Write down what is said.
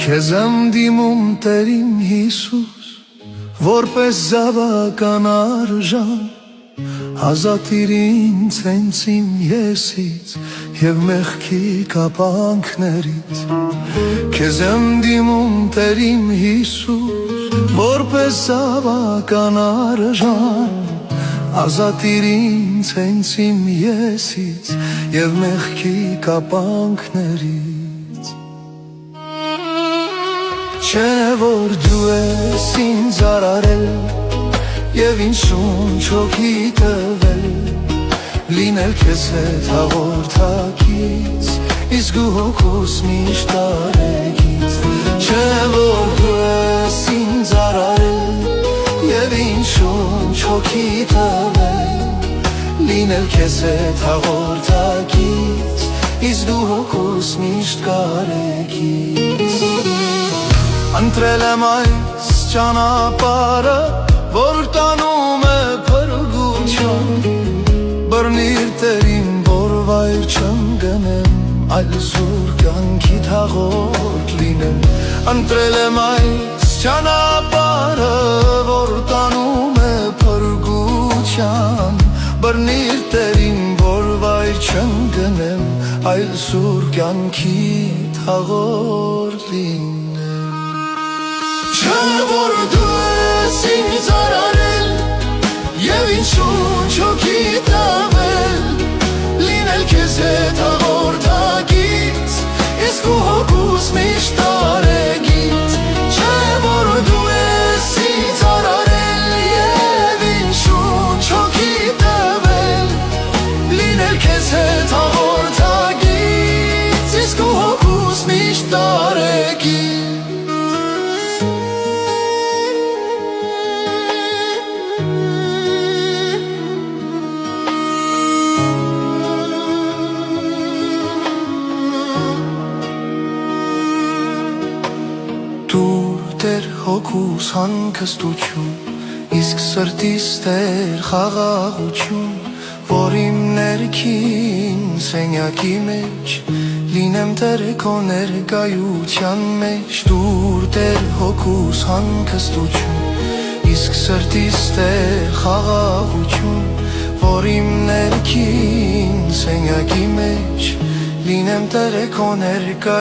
Քեզ եմ դիմում Տեր իմ Հիսուս, որպես զավական արժան, ազատիր ինձ հենց իմ եսից և մեղքի կապանքներից։ Քեզ եմ դիմում Տեր իմ Հիսուս, որպես զավական արժան, ազատիր ինձ հենց իմ եսից և մեղքի կապանքներից։ Չէ՞ որ դու ես ինձ արարել և ինձ շունչ հոգի տվել, լինել քեզ հետ հաղորդակից, իսկ ու հոգուս միշտ տարեկից։ Չէ՞ որ դու ես ինձ արարել և ինձ շունչ հոգի տվել, լինել քեզ հետ հաղորդակից, իսկ դու հոգուս միշտ կարեկից։ Ընտրել եմ այս ճանապարհը, որ տանում է փրկություն, բռնիր Տեր իմ, որ վայր չընկնեմ, այլ սուր կյանքիդ հաղորդ լինեմ։ Ընտրել եմ այս ճանապարհը, որ տանում է փրկության, բռնիր Տեր իմ, որ վայր չընկնեմ, այլ սուր կյանքիդ հաղորդ լինեմ։ Չէ՞ որ դու ես ինձ արարել և ինձ շունչ հոգի տվել, լինել քեզ հետ հաղորդակից, իսկ ու հոգուս միշտ տարեկից։ Չէ՞ որ դու ես ինձ արարել և ինձ շունչ հոգի տվել, լինել քեզ հետ հաղորդակից, իսկ ու հոգուս միշտ տարեկից։ Տեր հոգուս հանգստություն, իսկ սրտիս Տեր խաղաղություն, որ իմ ներքին սենյակի մեջ լինեմ Տեր քո ներկայության մեջ։ Տուր Տեր հոգուս հանգստություն, իսկ սրտիս Տեր խաղաղություն, որ իմ ներքին սենյակի մեջ լինեմ Տեր քո ներկայության մեջ։